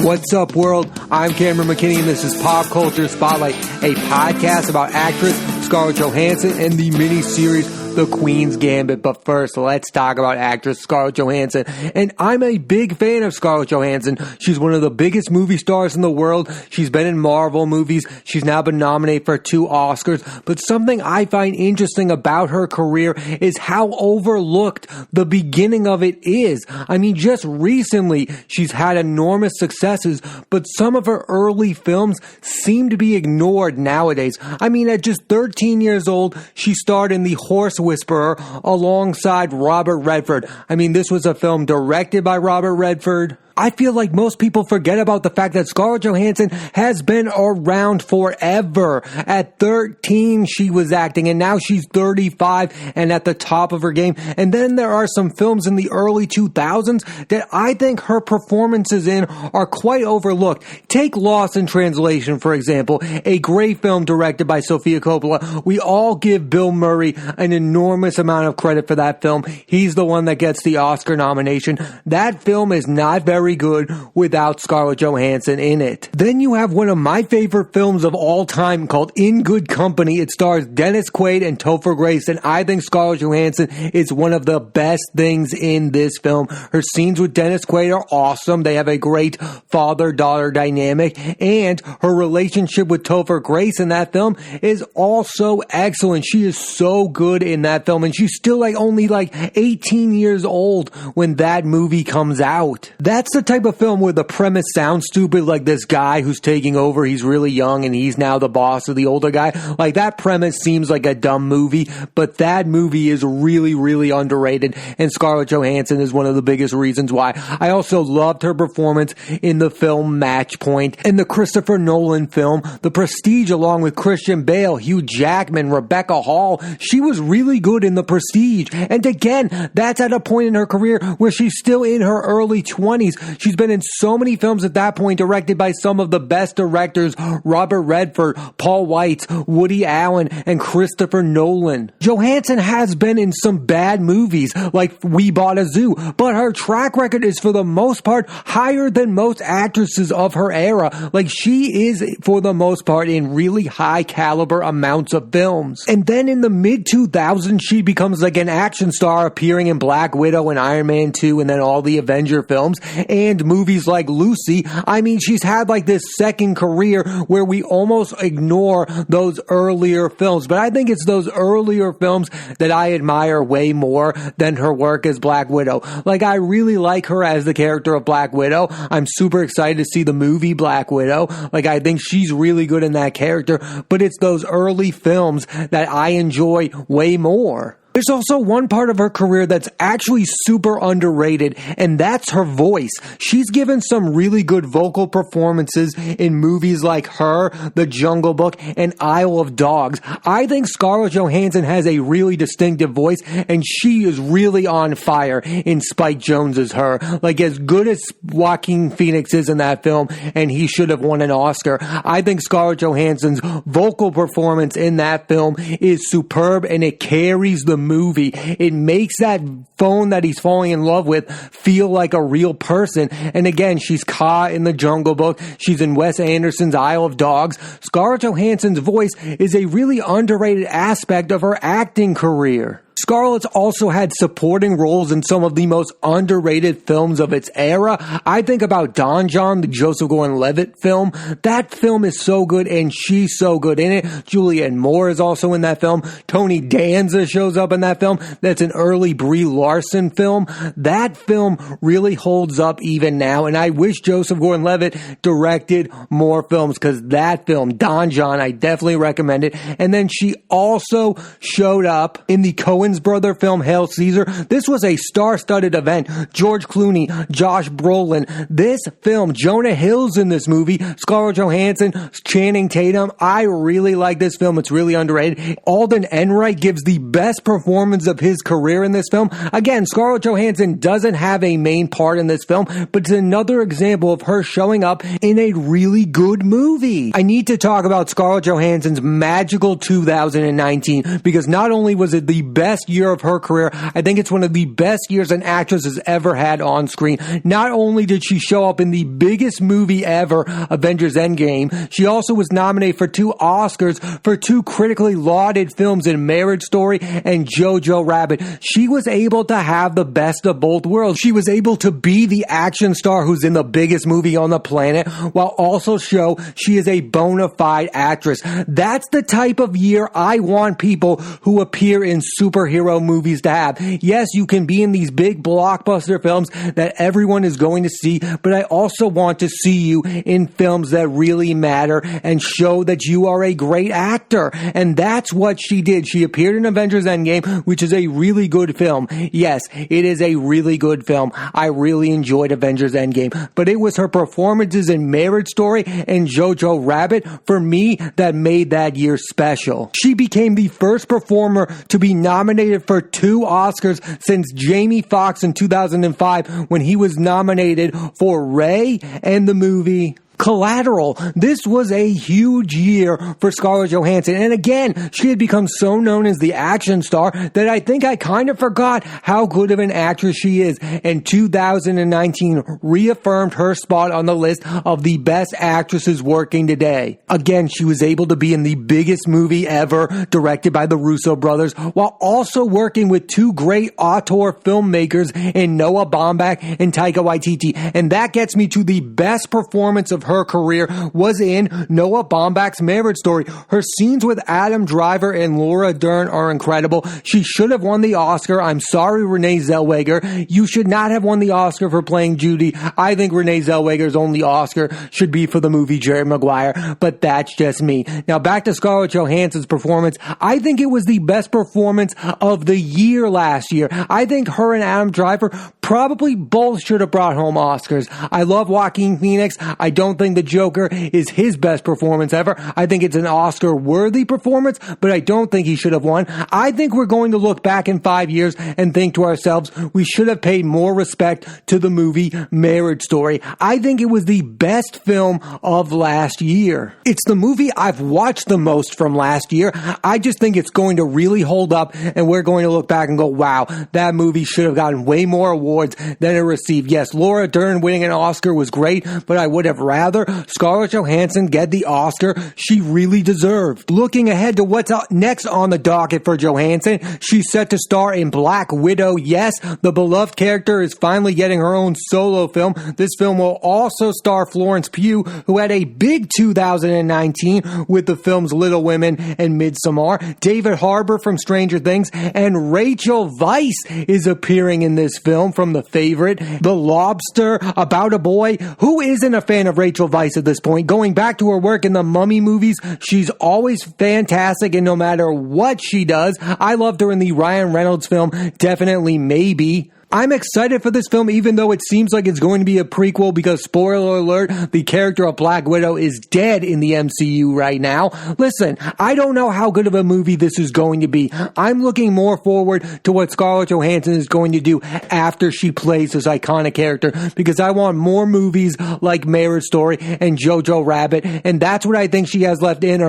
What's up, world? I'm Cameron McKinney, and this is Pop Culture Spotlight, a podcast about actress Scarlett Johansson and the miniseries The Queens Gambit. But first, let's talk about actress Scarlett Johansson. And I'm a big fan of Scarlett Johansson. She's one of the biggest movie stars in the world. She's been in Marvel movies. She's now been nominated for 2 Oscars. But something I find interesting about her career is how overlooked the beginning of it is. I mean, just recently, she's had enormous successes, but some of her early films seem to be ignored nowadays. I mean, at just 13 years old, she starred in The Horse Whisperer alongside Robert Redford. I mean, this was a film directed by Robert Redford. I feel like most people forget about the fact that Scarlett Johansson has been around forever. At 13, she was acting, and now she's 35 and at the top of her game. And then there are some films in the early 2000s that I think her performances in are quite overlooked. Take Lost in Translation, for example, a great film directed by Sofia Coppola. We all give Bill Murray an enormous amount of credit for that film. He's the one that gets the Oscar nomination. That film is not very good without Scarlett Johansson in it. Then you have one of my favorite films of all time called In Good Company. It stars Dennis Quaid and Topher Grace, and I think Scarlett Johansson is one of the best things in this film. Her scenes with Dennis Quaid are awesome. They have a great father-daughter dynamic, and her relationship with Topher Grace in that film is also excellent. She is so good in that film, and she's still only 18 years old when that movie comes out. That's the type of film where the premise sounds stupid, like this guy who's taking over, he's really young and he's now the boss of the older guy. Like, that premise seems like a dumb movie, but that movie is really, really underrated, and Scarlett Johansson is one of the biggest reasons why. I also loved her performance in the film Match Point, and the Christopher Nolan film The Prestige, along with Christian Bale, Hugh Jackman, Rebecca Hall. She was really good in The Prestige, and again, that's at a point in her career where she's still in her early 20s. She's been in so many films at that point, directed by some of the best directors: Robert Redford, Paul Weitz, Woody Allen, and Christopher Nolan. Johansson has been in some bad movies, like We Bought a Zoo, but her track record is for the most part higher than most actresses of her era. Like, she is, for the most part, in really high caliber amounts of films. And then in the mid-2000s, she becomes like an action star, appearing in Black Widow and Iron Man 2, and then all the Avengers films, and movies like Lucy. I mean, she's had this second career where we almost ignore those earlier films. But I think it's those earlier films that I admire way more than her work as Black Widow. I really like her as the character of Black Widow. I'm super excited to see the movie Black Widow. I think she's really good in that character, but it's those early films that I enjoy way more. There's also one part of her career that's actually super underrated, and that's her voice. She's given some really good vocal performances in movies like Her, The Jungle Book, and Isle of Dogs. I think Scarlett Johansson has a really distinctive voice, and she is really on fire in Spike Jonze's Her. As good as Joaquin Phoenix is in that film, and he should have won an Oscar, I think Scarlett Johansson's vocal performance in that film is superb, and it carries the movie. It makes that phone that he's falling in love with feel like a real person. And again, she's Kaa in The Jungle Book. She's in Wes Anderson's Isle of Dogs. Scarlett Johansson's voice is a really underrated aspect of her acting career. Scarlett's also had supporting roles in some of the most underrated films of its era. I think about Don John, the Joseph Gordon-Levitt film. That film is so good, and she's so good in it. Julianne Moore is also in that film. Tony Danza shows up in that film. That's an early Brie Larson film. That film really holds up even now, and I wish Joseph Gordon-Levitt directed more films, because that film, Don John, I definitely recommend it. And then she also showed up in the Coen's brother film Hail Caesar. This was a star-studded event. George Clooney, Josh Brolin. This film, Jonah Hill's in this movie. Scarlett Johansson, Channing Tatum. I really like this film. It's really underrated. Alden Ehrenreich gives the best performance of his career in this film. Again, Scarlett Johansson doesn't have a main part in this film, but it's another example of her showing up in a really good movie. I need to talk about Scarlett Johansson's magical 2019, because not only was it the best best year of her career. I think it's one of the best years an actress has ever had on screen. Not only did she show up in the biggest movie ever, Avengers Endgame, she also was nominated for 2 Oscars for 2 critically lauded films in Marriage Story and JoJo Rabbit. She was able to have the best of both worlds. She was able to be the action star who's in the biggest movie on the planet while also show she is a bona fide actress. That's the type of year I want people who appear in superhero movies to have. Yes, you can be in these big blockbuster films that everyone is going to see, but I also want to see you in films that really matter and show that you are a great actor. And that's what she did. She appeared in Avengers Endgame, which is a really good film. Yes, it is a really good film. I really enjoyed Avengers Endgame, but it was her performances in Marriage Story and JoJo Rabbit, for me, that made that year special. She became the first performer to be nominated for 2 Oscars since Jamie Foxx in 2005 when he was nominated for Ray and the movie Collateral. This was a huge year for Scarlett Johansson. And again, she had become so known as the action star that I think I kind of forgot how good of an actress she is. And 2019 reaffirmed her spot on the list of the best actresses working today. Again, she was able to be in the biggest movie ever, directed by the Russo brothers, while also working with 2 great auteur filmmakers in Noah Baumbach and Taika Waititi. And that gets me to the best performance of her career was in Noah Baumbach's Marriage Story. Her scenes with Adam Driver and Laura Dern are incredible. She should have won the Oscar. I'm sorry, Renee Zellweger. You should not have won the Oscar for playing Judy. I think Renee Zellweger's only Oscar should be for the movie Jerry Maguire, but that's just me. Now back to Scarlett Johansson's performance. I think it was the best performance of the year last year. I think her and Adam Driver probably both should have brought home Oscars. I love Joaquin Phoenix. I don't think The Joker is his best performance ever. I think it's an Oscar-worthy performance, but I don't think he should have won. I think we're going to look back in 5 years and think to ourselves, we should have paid more respect to the movie Marriage Story. I think it was the best film of last year. It's the movie I've watched the most from last year. I just think it's going to really hold up, and we're going to look back and go, wow, that movie should have gotten way more awards than it received. Yes, Laura Dern winning an Oscar was great, but I would have rather Scarlett Johansson get the Oscar she really deserved. Looking ahead to what's next on the docket for Johansson, she's set to star in Black Widow. Yes, the beloved character is finally getting her own solo film. This film will also star Florence Pugh, who had a big 2019 with the films Little Women and Midsommar. David Harbour from Stranger Things and Rachel Weisz is appearing in this film from The Favorite. The Lobster, about a boy. Who isn't a fan of Rachel Weisz at this point? Going back to her work in the Mummy movies, she's always fantastic, and no matter what she does, I loved her in the Ryan Reynolds film, Definitely Maybe. I'm excited for this film, even though it seems like it's going to be a prequel, because, spoiler alert, the character of Black Widow is dead in the MCU right now. Listen, I don't know how good of a movie this is going to be. I'm looking more forward to what Scarlett Johansson is going to do after she plays this iconic character, because I want more movies like Marriage Story and JoJo Rabbit, and that's what I think she has left in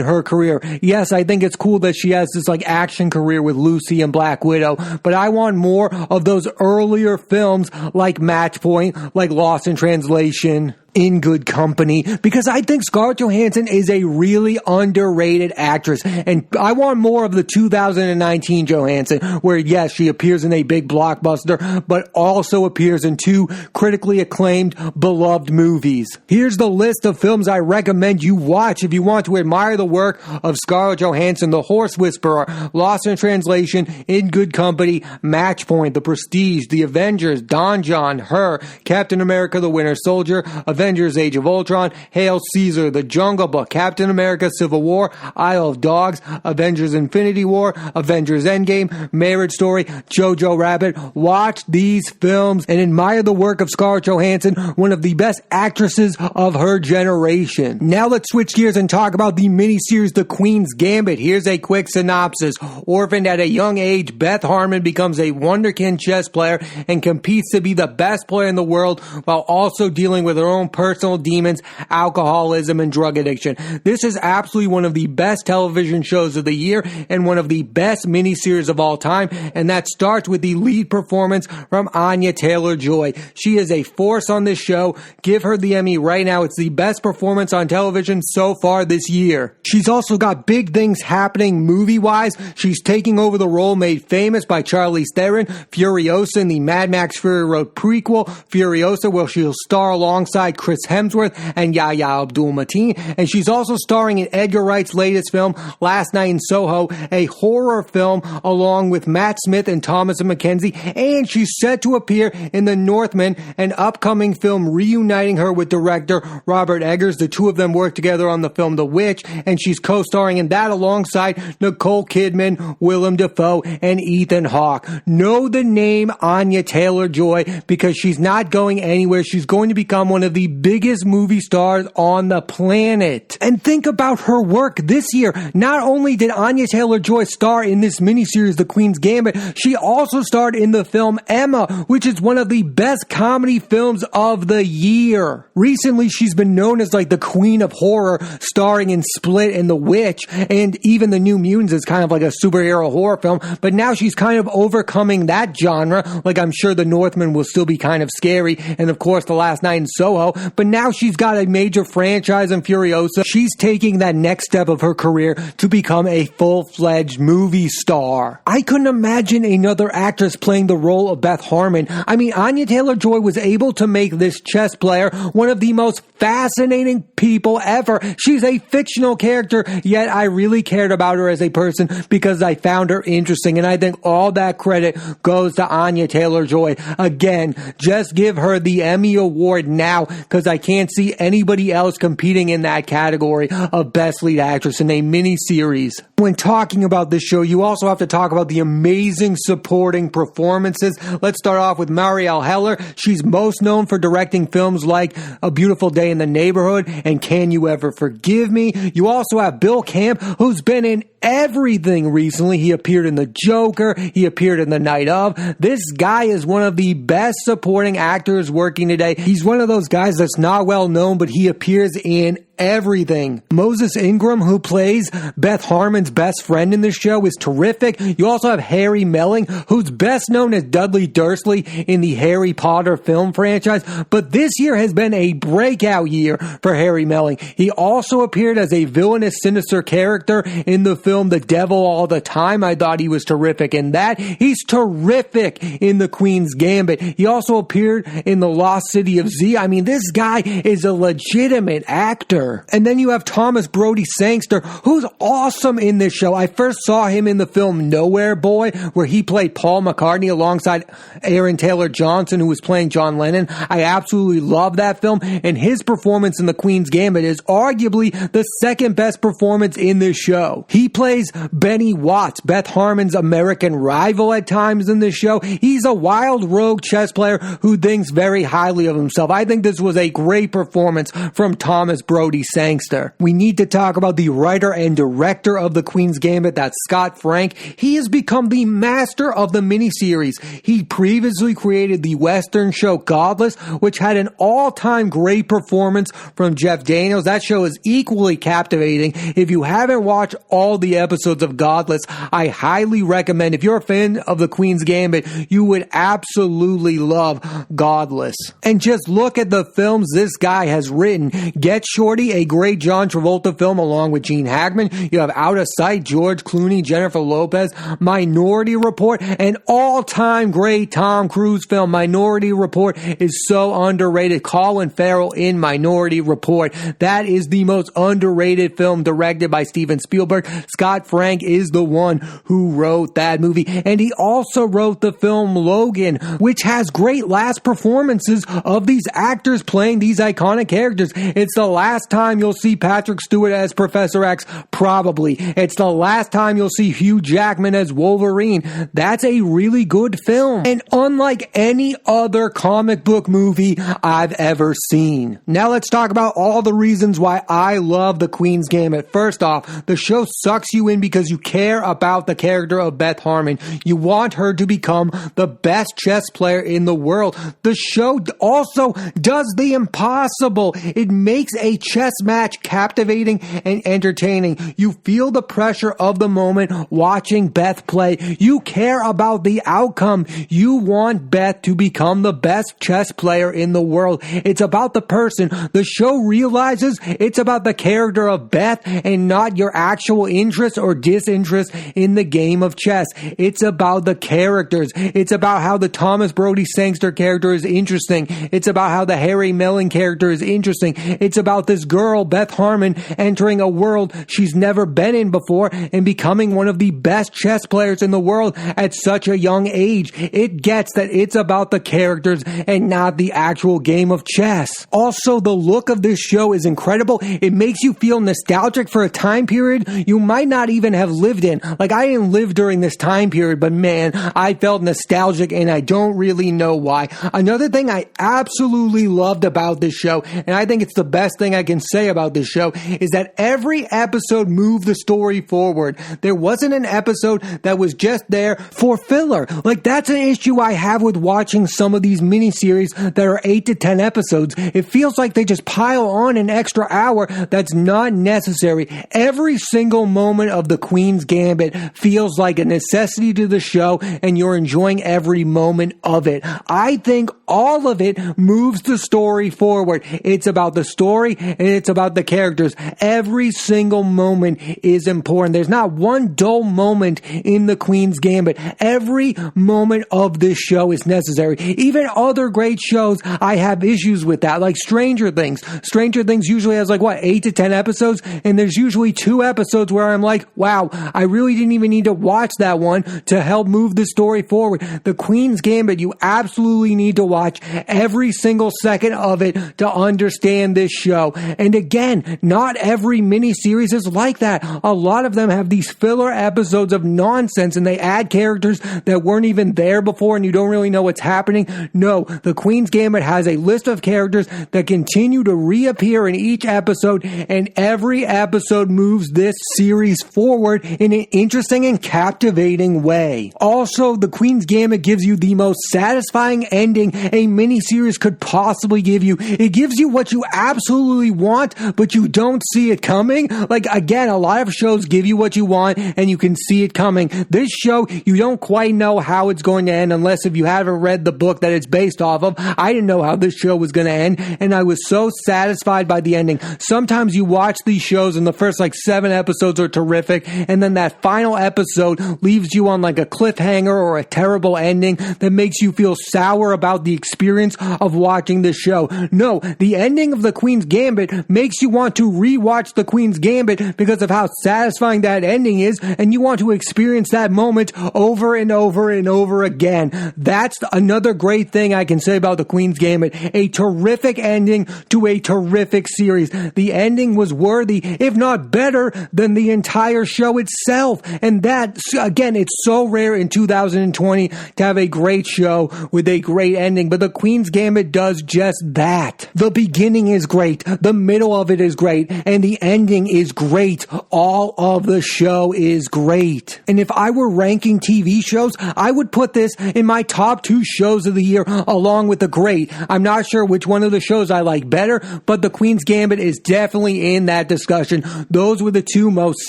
her career. Yes, I think it's cool that she has this like action career with Lucy and Black Widow, but I want more of those earlier films like Match Point, like Lost in Translation, In Good Company, because I think Scarlett Johansson is a really underrated actress, and I want more of the 2019 Johansson, where yes, she appears in a big blockbuster, but also appears in 2 critically acclaimed, beloved movies. Here's the list of films I recommend you watch if you want to admire the work of Scarlett Johansson: The Horse Whisperer, Lost in Translation, In Good Company, Match Point, The Prestige, The Avengers, Don John, Her, Captain America: The Winter Soldier, Avengers: Age of Ultron, Hail Caesar, The Jungle Book, Captain America: Civil War, Isle of Dogs, Avengers: Infinity War, Avengers: Endgame, Marriage Story, JoJo Rabbit. Watch these films and admire the work of Scarlett Johansson, one of the best actresses of her generation. Now let's switch gears and talk about the miniseries The Queens Gambit. Here's a quick synopsis. Orphaned at a young age, Beth Harmon becomes a wunderkind chess player and competes to be the best player in the world while also dealing with her own personal demons, alcoholism, and drug addiction. This is absolutely one of the best television shows of the year and one of the best miniseries of all time, and that starts with the lead performance from Anya Taylor-Joy. She is a force on this show. Give her the Emmy right now. It's the best performance on television so far this year. She's also got big things happening movie-wise. She's taking over the role made famous by Charlize Theron, Furiosa, in the Mad Max Fury Road prequel, Furiosa, where she'll star alongside Chris Hemsworth and Yahya Abdul-Mateen. And she's also starring in Edgar Wright's latest film, Last Night in Soho, a horror film along with Matt Smith and Thomas Mackenzie. And she's set to appear in The Northman, an upcoming film reuniting her with director Robert Eggers. The two of them worked together on the film The Witch, and she's co-starring in that alongside Nicole Kidman, Willem Dafoe, and Ethan Hawke. Know the name Anya Taylor-Joy because she's not going anywhere. She's going to become one of the biggest movie stars on the planet. And think about her work this year. Not only did Anya Taylor-Joy star in this miniseries, The Queen's Gambit, she also starred in the film Emma, which is one of the best comedy films of the year. Recently, she's been known as like the queen of horror, starring in Split and The Witch, and even The New Mutants is kind of like a superhero horror film, but now she's kind of overcoming that genre. Like, I'm sure The Northman will still be kind of scary, and of course The Last Night in Soho, but now she's got a major franchise in Furiosa. She's taking that next step of her career to become a full-fledged movie star. I couldn't imagine another actress playing the role of Beth Harmon. I mean, Anya Taylor-Joy was able to make this chess player one of the most fascinating people ever. She's a fictional character, yet I really cared about her as a person because I found her interesting, and I think all that credit goes to Anya Taylor-Joy. Again, just give her the Emmy Award now because I can't see anybody else competing in that category of Best Lead Actress in a miniseries. When talking about this show, you also have to talk about the amazing supporting performances. Let's start off with Marielle Heller. She's most known for directing films like A Beautiful Day in the Neighborhood and Can You Ever Forgive Me? You also have Bill Camp, who's been in everything recently. He appeared in The Joker. He appeared in The Night Of. This guy is one of the best supporting actors working today. He's one of those guys that's not well known, but he appears in everything. Moses Ingram, who plays Beth Harmon's best friend in this show, is terrific. You also have Harry Melling, who's best known as Dudley Dursley in the Harry Potter film franchise, but this year has been a breakout year for Harry Melling. He also appeared as a villainous, sinister character in the film The Devil All the Time. I thought he was terrific in that. He's terrific in The Queen's Gambit. He also appeared in The Lost City of Z. I mean, this guy is a legitimate actor. And then you have Thomas Brody Sangster, who's awesome in this show. I first saw him in the film Nowhere Boy, where he played Paul McCartney alongside Aaron Taylor-Johnson, who was playing John Lennon. I absolutely love that film, and his performance in The Queen's Gambit is arguably the second best performance in this show. He plays Benny Watts, Beth Harmon's American rival at times in this show. He's a wild rogue chess player who thinks very highly of himself. I think this was a great performance from Thomas Brody Sangster. We need to talk about the writer and director of The Queen's Gambit, that's Scott Frank. He has become the master of the miniseries. He previously created the Western show Godless, which had an all-time great performance from Jeff Daniels. That show is equally captivating. If you haven't watched all the episodes of Godless, I highly recommend. If you're a fan of The Queen's Gambit, you would absolutely love Godless. And just look at the films this guy has written. Get Shorty, a great John Travolta film along with Gene Hackman. You have Out of Sight, George Clooney, Jennifer Lopez. Minority Report, an all-time great Tom Cruise film. Minority Report is so underrated. Colin Farrell in Minority Report. That is the most underrated film directed by Steven Spielberg. Scott Frank is the one who wrote that movie. And he also wrote the film Logan, which has great last performances of these actors playing these iconic characters. It's the last time you'll see Patrick Stewart as Professor X? Probably. It's the last time you'll see Hugh Jackman as Wolverine. That's a really good film, and unlike any other comic book movie I've ever seen. Now let's talk about all the reasons why I love The Queen's Gambit. First off, the show sucks you in because you care about the character of Beth Harmon. You want her to become the best chess player in the world. The show also does the impossible. It makes a chess match captivating and entertaining. You feel the pressure of the moment watching Beth play. You care about the outcome. You want Beth to become the best chess player in the world. It's about the person. The show realizes it's about the character of Beth and not your actual interest or disinterest in the game of chess. It's about the characters. It's about how the Thomas Brody Sangster character is interesting. It's about how the Harry Mellon character is interesting. It's about this girl, Beth Harmon, entering a world she's never been in before and becoming one of the best chess players in the world at such a young age. It gets that it's about the characters and not the actual game of chess. Also, the look of this show is incredible. It makes you feel nostalgic for a time period you might not even have lived in. Like, I didn't live during this time period, but man, I felt nostalgic and I don't really know why. Another thing I absolutely loved about this show, and I think it's the best thing I can say about this show, is that every episode moved the story forward. There wasn't an episode that was just there for filler. Like, that's an issue I have with watching some of these miniseries that are 8 to 10 episodes. It feels like they just pile on an extra hour that's not necessary. Every single moment of The Queen's Gambit feels like a necessity to the show, and you're enjoying every moment of it. I think all of it moves the story forward. It's about the story and it's about the characters. Every single moment is important. There's not one dull moment in The Queen's Gambit. Every moment of this show is necessary. Even other great shows, I have issues with that, like Stranger Things. Stranger Things usually has 8 to 10 episodes, and there's usually 2 episodes where I'm like, wow, I really didn't even need to watch that one to help move the story forward. The Queen's Gambit, you absolutely need to watch every single second of it to understand this show. And again, not every miniseries is like that. A lot of them have these filler episodes of nonsense and they add characters that weren't even there before and you don't really know what's happening. No, The Queen's Gambit has a list of characters that continue to reappear in each episode, and every episode moves this series forward in an interesting and captivating way. Also, The Queen's Gambit gives you the most satisfying ending a miniseries could possibly give you. It gives you what you absolutely want, but you don't see it coming. Like, again, a lot of shows give you what you want and you can see it coming. This show, you don't quite know how it's going to end unless if you haven't read the book that it's based off of. I didn't know how this show was going to end, and I was so satisfied by the ending. Sometimes you watch these shows and the first 7 episodes are terrific, and then that final episode leaves you on a cliffhanger or a terrible ending that makes you feel sour about the experience of watching the show. No, the ending of The Queen's Gambit makes you want to rewatch The Queen's Gambit because of how satisfying that ending is, and you want to experience that moment over and over and over again. That's another great thing I can say about The Queen's Gambit. A terrific ending to a terrific series. The ending was worthy, if not better, than the entire show itself. And that, again, it's so rare in 2020 to have a great show with a great ending, but The Queen's Gambit does just that. The beginning is great, the middle of it is great, and the ending is great. All of the show is great. And if I were ranking TV shows, I would put this in my top 2 shows of the year along with The Great. I'm not sure which one of the shows I like better, but The Queen's Gambit is definitely in that discussion. Those were the 2 most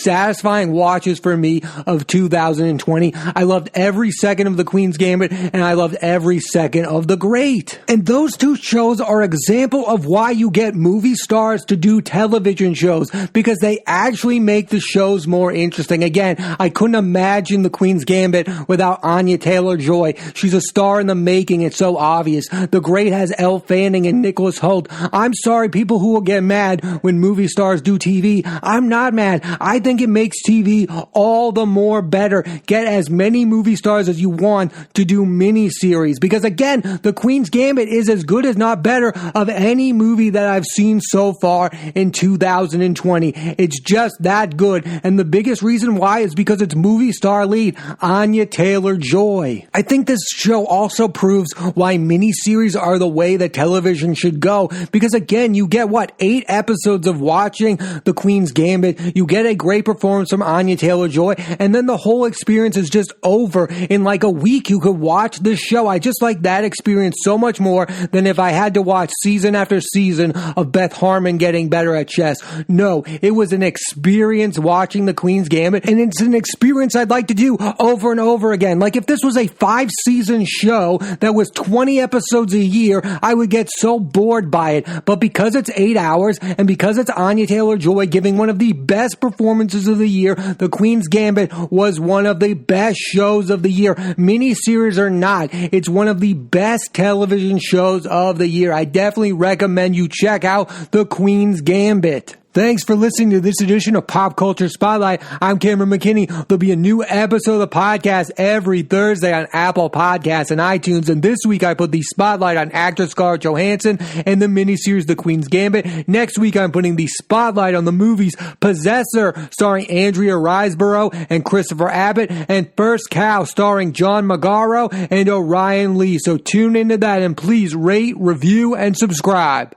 satisfying watches for me of 2020. I loved every second of The Queen's Gambit, and I loved every second of The Great. And those 2 shows are an example of why you get movie stars to do television shows, because they actually make the shows more interesting. Again, I couldn't imagine The Queen's Gambit without Anya Taylor-Joy. She's a star in the making. It's so obvious. The Great has Elle Fanning and Nicholas Hoult. I'm sorry, people who will get mad when movie stars do TV. I'm not mad. I think it makes TV all the more better. Get as many movie stars as you want to do miniseries, because again, The Queen's Gambit is as good as not better of any movie that I've seen so so far in 2020. It's just that good, and the biggest reason why is because it's movie star lead Anya Taylor-Joy. I think this show also proves why miniseries are the way that television should go, because again, you get 8 episodes of watching the Queen's Gambit, you get a great performance from Anya Taylor-Joy, and then the whole experience is just over. In like a week, you could watch this show. I just like that experience so much more than if I had to watch season after season of Beth Harmon getting better at chess. No, it was an experience watching the Queen's Gambit, and it's an experience I'd like to do over and over again. Like if this was a 5-season show that was 20 episodes a year, I would get so bored by it. But because it's 8 hours, and because it's Anya Taylor-Joy giving one of the best performances of the year, the Queen's Gambit was one of the best shows of the year. Miniseries or not, it's one of the best television shows of the year. I definitely recommend you check out the Queen's Gambit. Thanks for listening to this edition of Pop Culture Spotlight. I'm Cameron McKinney. There'll be a new episode of the podcast every Thursday on Apple Podcasts and iTunes. And this week I put the spotlight on actress Scarlett Johansson and the miniseries The Queen's Gambit. Next week I'm putting the spotlight on the movies Possessor, starring Andrea Riseborough and Christopher Abbott, and First Cow, starring John Magaro and Orion Lee. So tune into that and please rate, review, and subscribe.